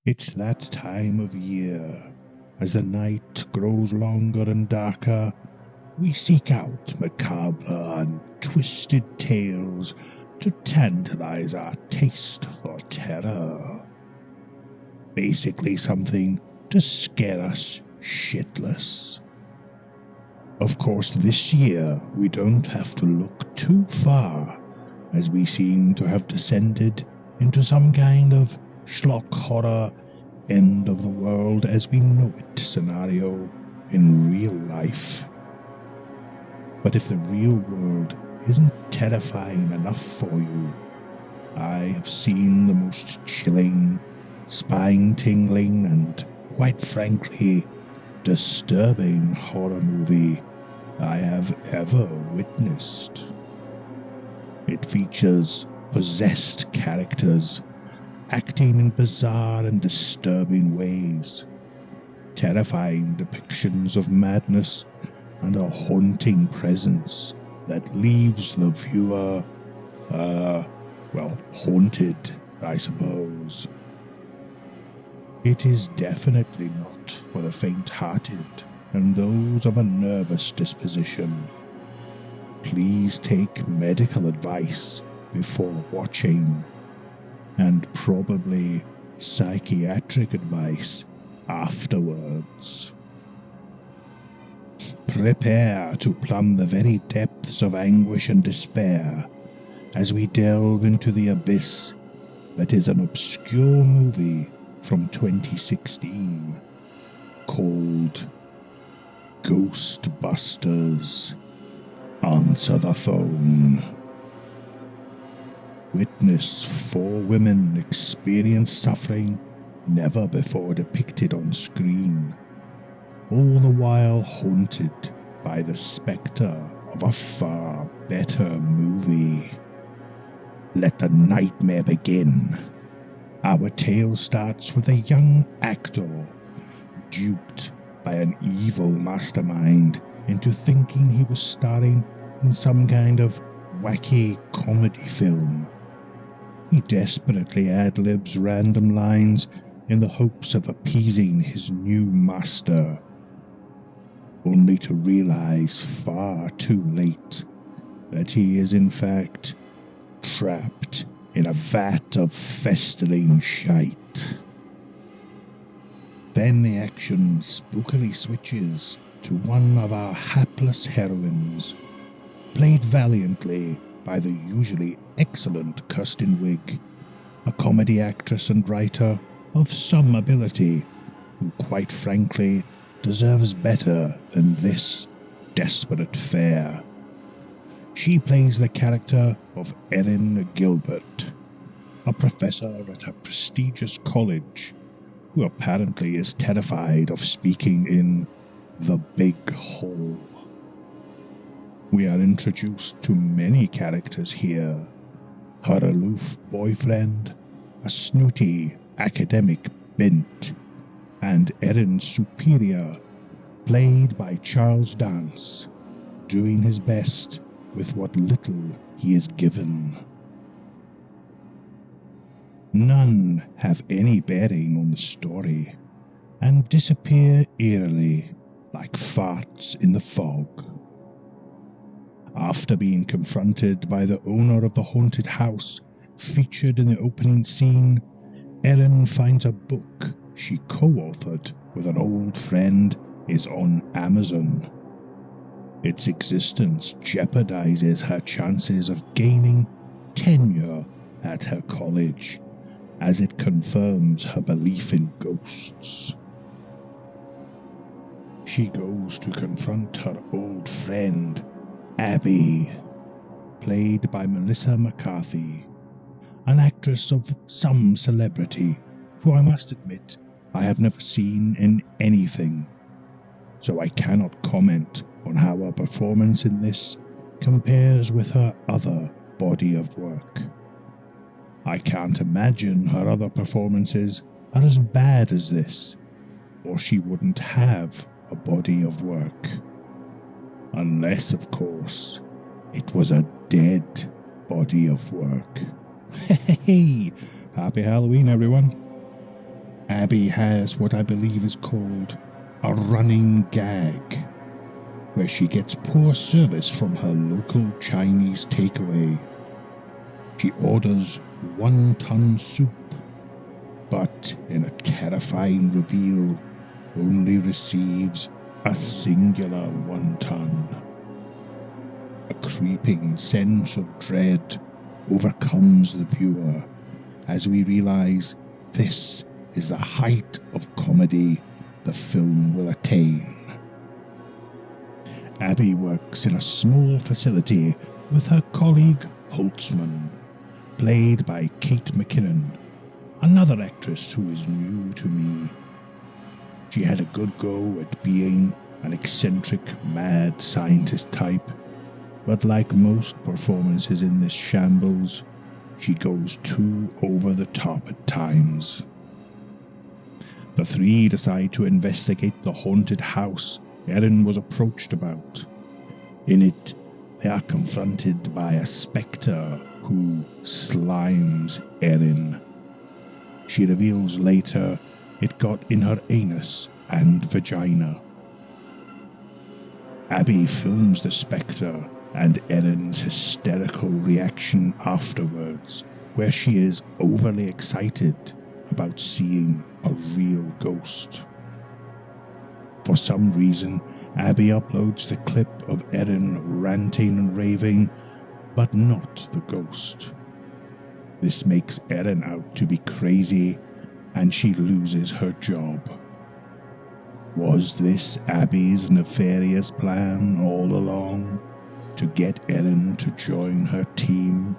It's that time of year. As the night grows longer and darker, we seek out macabre and twisted tales to tantalize our taste for terror. Basically something to scare us shitless. Of course, this year we don't have to look too far, as we seem to have descended into some kind of schlock horror, end of the world as we know it scenario in real life. But if the real world isn't terrifying enough for you, I have seen the most chilling, spine-tingling, and quite frankly, disturbing horror movie I have ever witnessed. It features possessed characters acting in bizarre and disturbing ways, terrifying depictions of madness, and a haunting presence that leaves the viewer, haunted, I suppose. It is definitely not for the faint-hearted and those of a nervous disposition. Please take medical advice before watching, and probably psychiatric advice afterwards. Prepare to plumb the very depths of anguish and despair as we delve into the abyss that is an obscure movie from 2016 called Ghostbusters: Answer the Phone. Witness 4 women experience suffering never before depicted on screen, all the while haunted by the spectre of a far better movie. Let the nightmare begin. Our tale starts with a young actor duped by an evil mastermind into thinking he was starring in some kind of wacky comedy film. He desperately ad-libs random lines in the hopes of appeasing his new master, only to realize far too late that he is in fact trapped in a vat of festering shite. Then the action spookily switches to one of our hapless heroines, played valiantly by the usually excellent Kirsten Wiig, a comedy actress and writer of some ability, who quite frankly deserves better than this desperate fare. She plays the character of Erin Gilbert, a professor at a prestigious college who apparently is terrified of speaking in the big hall. We are introduced to many characters here: her aloof boyfriend, a snooty academic bent, and Erin's superior, played by Charles Dance, doing his best with what little he is given. None have any bearing on the story, and disappear eerily like farts in the fog. After being confronted by the owner of the haunted house featured in the opening scene, Erin finds a book she co-authored with an old friend is on Amazon. Its existence jeopardizes her chances of gaining tenure at her college, as it confirms her belief in ghosts. She goes to confront her old friend, Abby, played by Melissa McCarthy, an actress of some celebrity who I must admit I have never seen in anything, so I cannot comment on how her performance in this compares with her other body of work. I can't imagine her other performances are as bad as this, or she wouldn't have a body of work. Unless, of course, it was a dead body of work. Hey, happy Halloween, everyone. Abby has what I believe is called a running gag, where she gets poor service from her local Chinese takeaway. She orders wonton soup, but in a terrifying reveal, only receives a singular wonton. A creeping sense of dread overcomes the viewer as we realize this is the height of comedy the film will attain. Abby works in a small facility with her colleague Holtzman, played by Kate McKinnon, another actress who is new to me. She had a good go at being an eccentric, mad scientist type, but like most performances in this shambles, she goes too over the top at times. The three decide to investigate the haunted house Erin was approached about. In it, they are confronted by a spectre who slimes Erin. She reveals later it got in her anus and vagina. Abby films the spectre and Erin's hysterical reaction afterwards, where she is overly excited about seeing a real ghost. For some reason, Abby uploads the clip of Erin ranting and raving, but not the ghost. This makes Erin out to be crazy, and she loses her job. Was this Abby's nefarious plan all along, to get Erin to join her team?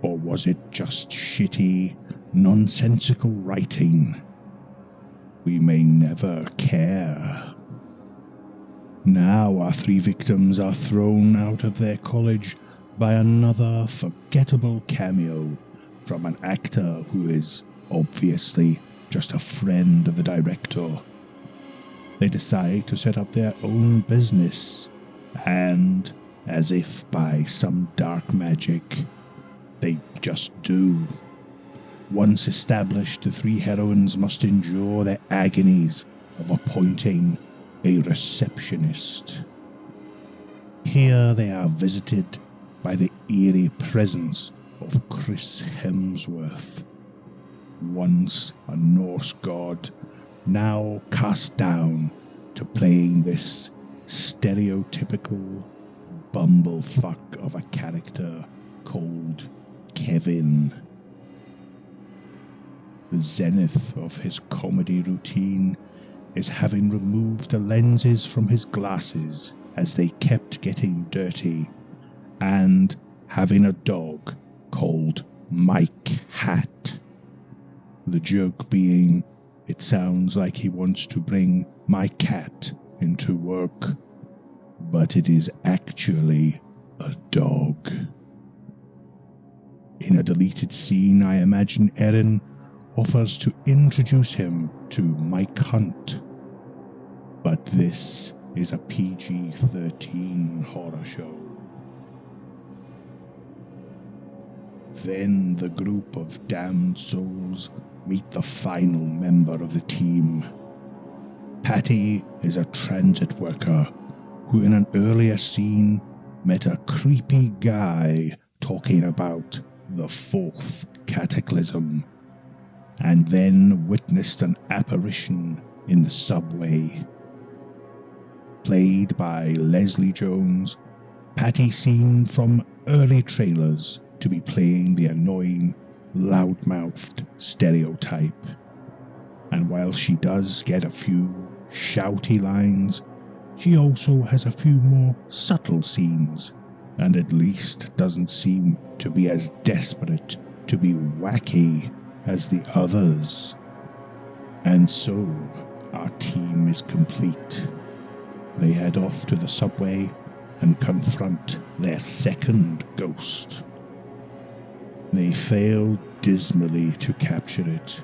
Or was it just shitty, nonsensical writing? We may never care. Now our three victims are thrown out of their college by another forgettable cameo from an actor who is obviously just a friend of the director. They decide to set up their own business, and, as if by some dark magic, they just do. Once established, the three heroines must endure the agonies of appointing a receptionist. Here they are visited by the eerie presence of Chris Hemsworth, once a Norse god, now cast down to playing this stereotypical bumblefuck of a character called Kevin. The zenith of his comedy routine is having removed the lenses from his glasses as they kept getting dirty, and having a dog called Mike Hat. The joke being, it sounds like he wants to bring my cat into work, but it is actually a dog. In a deleted scene, I imagine Erin offers to introduce him to Mike Hunt, but this is a PG-13 horror show. Then the group of damned souls meet the final member of the team. Patty is a transit worker who in an earlier scene met a creepy guy talking about the fourth cataclysm, and then witnessed an apparition in the subway. Played by Leslie Jones, Patty seemed from early trailers to be playing the annoying, loud-mouthed stereotype. And while she does get a few shouty lines, she also has a few more subtle scenes, and at least doesn't seem to be as desperate to be wacky as the others. And so, our team is complete. They head off to the subway and confront their second ghost. They fail dismally to capture it,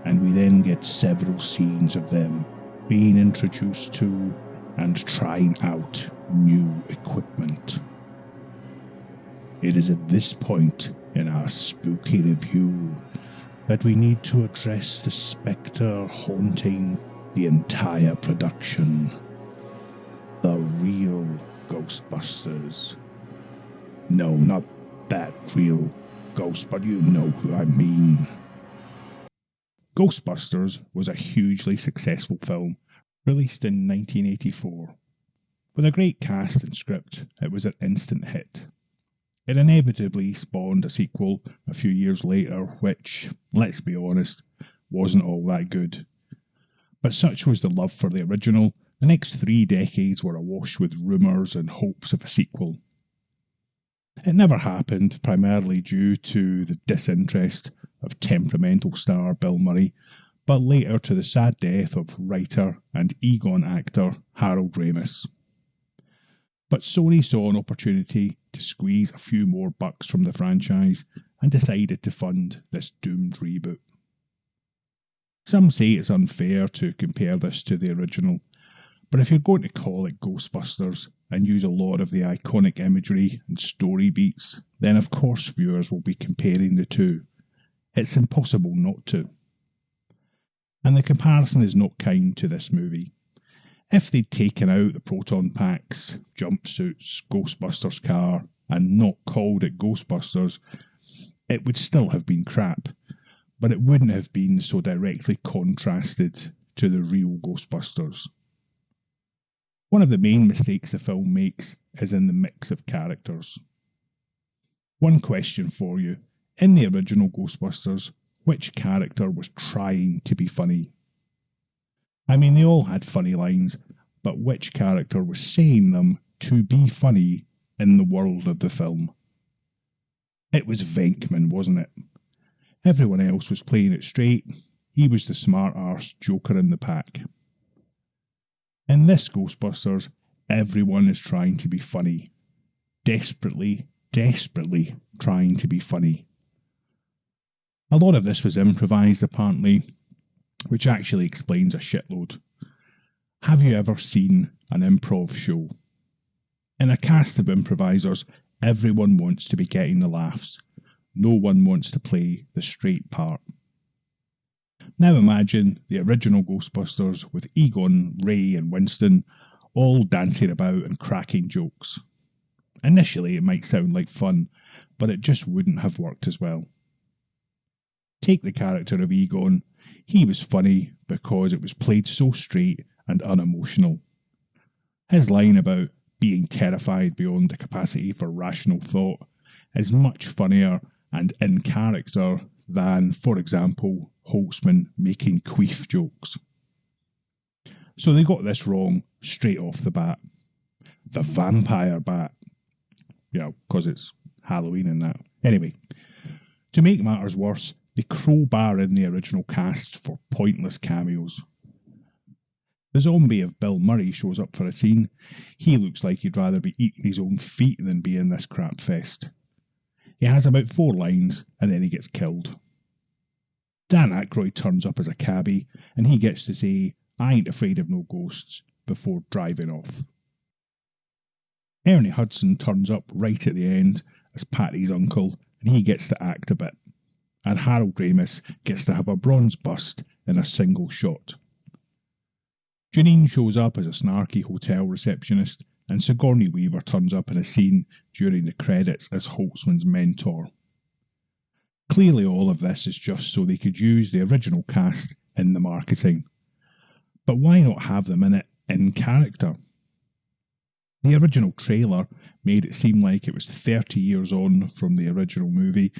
and we then get several scenes of them being introduced to and trying out new equipment. It is at this point in our spooky review that we need to address the spectre haunting the entire production. The real Ghostbusters. No, not that real ghost, but you know who I mean. Ghostbusters was a hugely successful film, released in 1984. With a great cast and script, it was an instant hit. It inevitably spawned a sequel a few years later, which, let's be honest, wasn't all that good. But such was the love for the original, the next 3 decades were awash with rumours and hopes of a sequel. It never happened, primarily due to the disinterest of temperamental star Bill Murray, but later to the sad death of writer and Egon actor Harold Ramis. But Sony saw an opportunity to squeeze a few more bucks from the franchise and decided to fund this doomed reboot. Some say it's unfair to compare this to the original, but if you're going to call it Ghostbusters and use a lot of the iconic imagery and story beats, then of course viewers will be comparing the two. It's impossible not to. And the comparison is not kind to this movie. If they'd taken out the proton packs, jumpsuits, Ghostbusters car, and not called it Ghostbusters, it would still have been crap, but it wouldn't have been so directly contrasted to the real Ghostbusters. One of the main mistakes the film makes is in the mix of characters. One question for you. In the original Ghostbusters, which character was trying to be funny? I mean, they all had funny lines, but which character was saying them to be funny in the world of the film? It was Venkman, wasn't it? Everyone else was playing it straight. He was the smart-arse joker in the pack. In this Ghostbusters, everyone is trying to be funny. Desperately trying to be funny. A lot of this was improvised, apparently, which actually explains a shitload. Have you ever seen an improv show? In a cast of improvisers, everyone wants to be getting the laughs. No one wants to play the straight part. Now imagine the original Ghostbusters with Egon, Ray and Winston all dancing about and cracking jokes. Initially it might sound like fun, but it just wouldn't have worked as well. Take the character of Egon. He was funny because it was played so straight and unemotional. His line about being terrified beyond the capacity for rational thought is much funnier and in character than, for example, Holtzman making queef jokes. So they got this wrong straight off the bat. The vampire bat. Yeah, because it's Halloween and that. Anyway, to make matters worse, they crowbar in the original cast for pointless cameos. The zombie of Bill Murray shows up for a scene. He looks like he'd rather be eating his own feet than be in this crap fest. He has about 4 lines and then he gets killed. Dan Aykroyd turns up as a cabbie and he gets to say, "I ain't afraid of no ghosts," before driving off. Ernie Hudson turns up right at the end as Patty's uncle and he gets to act a bit. And Harold Ramis gets to have a bronze bust in a single shot. Janine shows up as a snarky hotel receptionist and Sigourney Weaver turns up in a scene during the credits as Holtzman's mentor. Clearly all of this is just so they could use the original cast in the marketing. But why not have them in it in character? The original trailer made it seem like it was 30 years on from the original movie,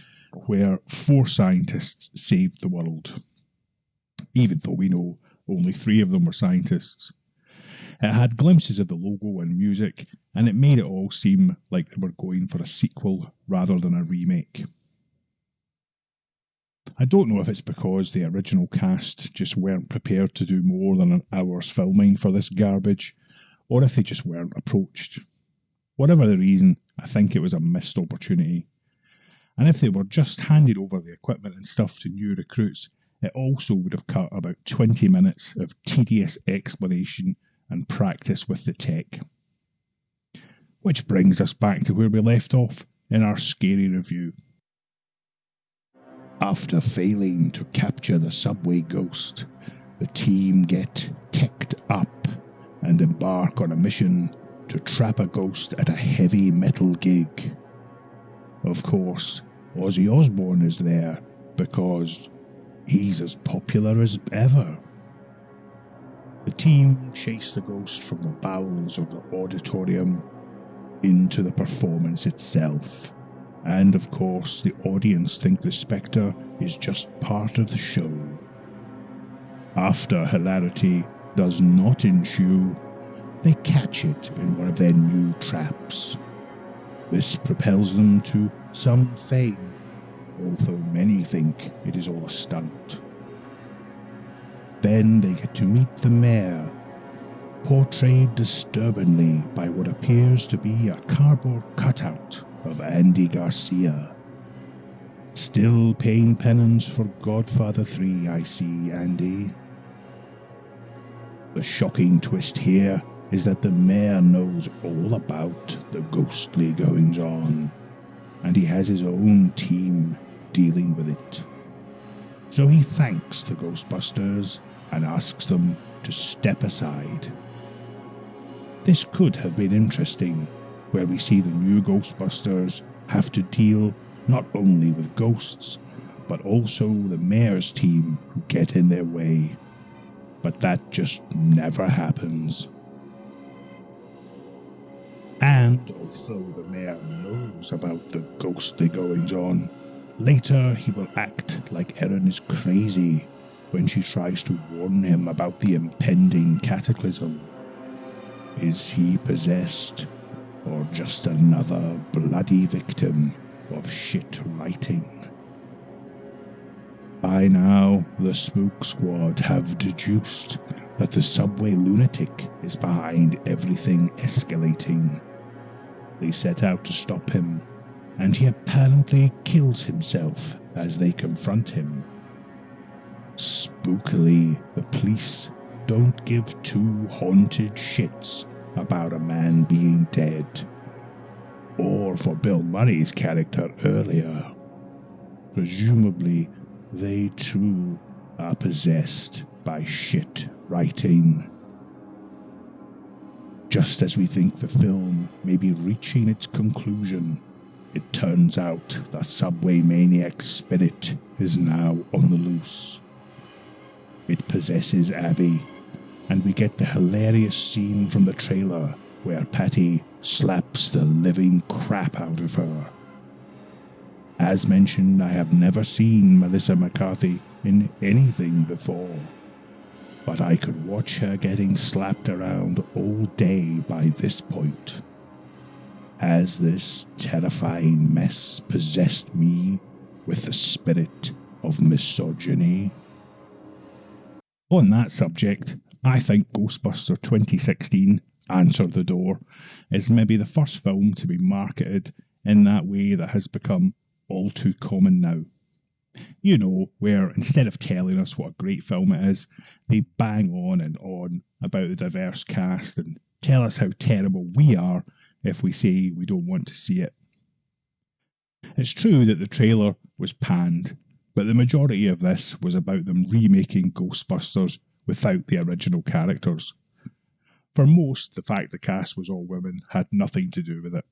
where 4 scientists saved the world. Even though we know only 3 of them were scientists. It had glimpses of the logo and music, and it made it all seem like they were going for a sequel rather than a remake. I don't know if it's because the original cast just weren't prepared to do more than an hour's filming for this garbage, or if they just weren't approached. Whatever the reason, I think it was a missed opportunity. And if they were just handed over the equipment and stuff to new recruits, it also would have cut about 20 minutes of tedious explanation and practice with the tech. Which brings us back to where we left off in our scary review. After failing to capture the subway ghost, the team get teched up and embark on a mission to trap a ghost at a heavy metal gig. Of course, Ozzy Osbourne is there because he's as popular as ever. The team chase the ghost from the bowels of the auditorium into the performance itself. And of course, the audience think the spectre is just part of the show. After hilarity does not ensue, they catch it in one of their new traps. This propels them to some fame, although many think it is all a stunt. Then they get to meet the mayor, portrayed disturbingly by what appears to be a cardboard cutout of Andy Garcia. Still paying penance for Godfather 3, I see, Andy. The shocking twist here is that the mayor knows all about the ghostly goings-on, and he has his own team dealing with it. So he thanks the Ghostbusters and asks them to step aside. This could have been interesting, where we see the new Ghostbusters have to deal not only with ghosts, but also the mayor's team who get in their way. But that just never happens. And although the mayor knows about the ghostly goings-on, later he will act like Erin is crazy when she tries to warn him about the impending cataclysm. Is he possessed, or just another bloody victim of shit writing? By now, the Spook Squad have deduced that the subway lunatic is behind everything escalating. They set out to stop him, and he apparently kills himself as they confront him. Spookily, the police don't give two haunted shits about a man being dead, or for Bill Murray's character earlier. Presumably, they too are possessed by shit writing. Just as we think the film may be reaching its conclusion, it turns out the subway maniac spirit is now on the loose. It possesses Abby, and we get the hilarious scene from the trailer where Patty slaps the living crap out of her. As mentioned, I have never seen Melissa McCarthy in anything before, but I could watch her getting slapped around all day by this point. Has this terrifying mess possessed me with the spirit of misogyny? On that subject, I think Ghostbuster 2016, Answer the Door, is maybe the first film to be marketed in that way that has become all too common now. You know, where instead of telling us what a great film it is, they bang on and on about the diverse cast and tell us how terrible we are if we say we don't want to see it. It's true that the trailer was panned, but the majority of this was about them remaking Ghostbusters without the original characters. For most, the fact the cast was all women had nothing to do with it.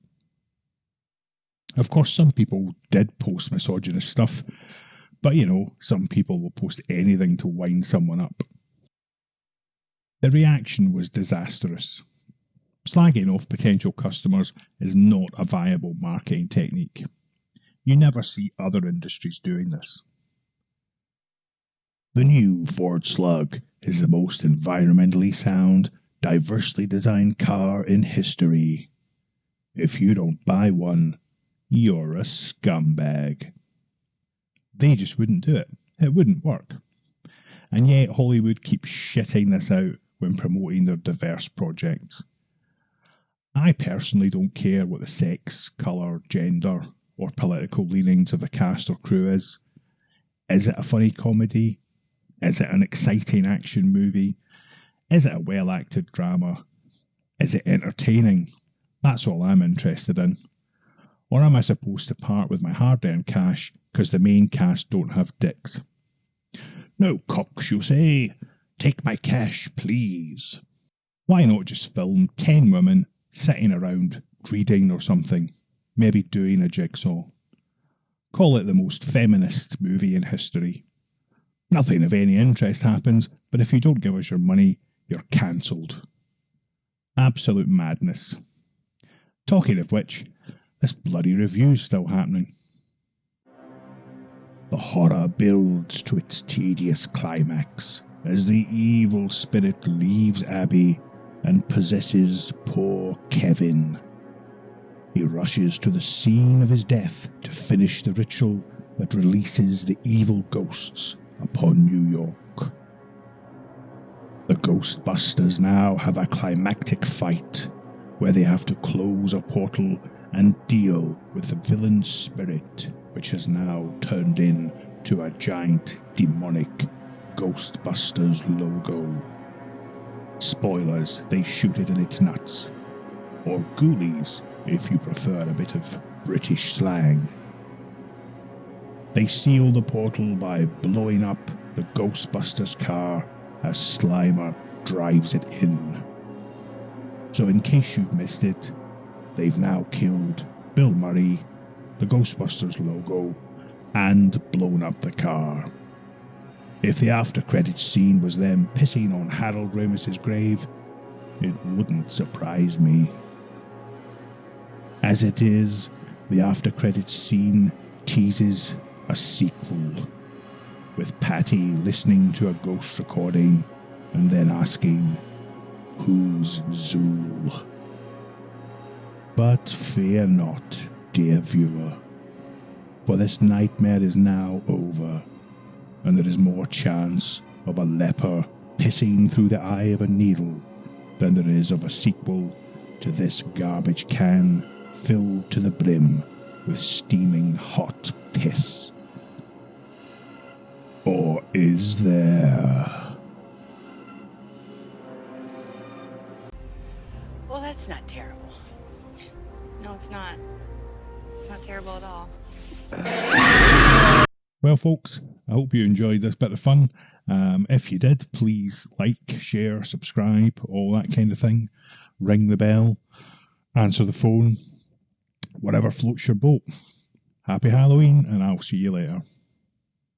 Of course, some people did post misogynist stuff, but you know, some people will post anything to wind someone up. The reaction was disastrous. Slagging off potential customers is not a viable marketing technique. You never see other industries doing this. The new Ford Slug is the most environmentally sound, diversely designed car in history. If you don't buy one, you're a scumbag. They just wouldn't do it. It wouldn't work. And yet Hollywood keeps shitting this out when promoting their diverse projects. I personally don't care what the sex, colour, gender, or political leanings of the cast or crew is. Is it a funny comedy? Is it an exciting action movie? Is it a well-acted drama? Is it entertaining? That's all I'm interested in. Or am I supposed to part with my hard-earned cash because the main cast don't have dicks? No, cocks, you say. Take my cash, please. Why not just film 10 women sitting around reading or something, maybe doing a jigsaw? Call it the most feminist movie in history. Nothing of any interest happens, but if you don't give us your money, you're cancelled. Absolute madness. Talking of which, this bloody review's still happening. The horror builds to its tedious climax as the evil spirit leaves Abby and possesses poor Kevin. He rushes to the scene of his death to finish the ritual that releases the evil ghosts upon New York. The Ghostbusters now have a climactic fight where they have to close a portal and deal with the villain spirit, which has now turned into a giant demonic Ghostbusters logo. Spoilers, they shoot it in its nuts. Or ghoulies, if you prefer a bit of British slang. They seal the portal by blowing up the Ghostbusters car as Slimer drives it in. So in case you've missed it, they've now killed Bill Murray, the Ghostbusters logo, and blown up the car. If the after-credits scene was them pissing on Harold Ramis's grave, it wouldn't surprise me. As it is, the after-credits scene teases a sequel, with Patty listening to a ghost recording and then asking, "Who's Zool?" But fear not, dear viewer, for this nightmare is now over, and there is more chance of a leper pissing through the eye of a needle than there is of a sequel to this garbage can filled to the brim with steaming hot piss. Or is there? Well, that's not terrible. No, it's not. It's not terrible at all. Well, folks, I hope you enjoyed this bit of fun. If you did, please like, share, subscribe, all that kind of thing. Ring the bell, answer the phone, whatever floats your boat. Happy Halloween, and I'll see you later.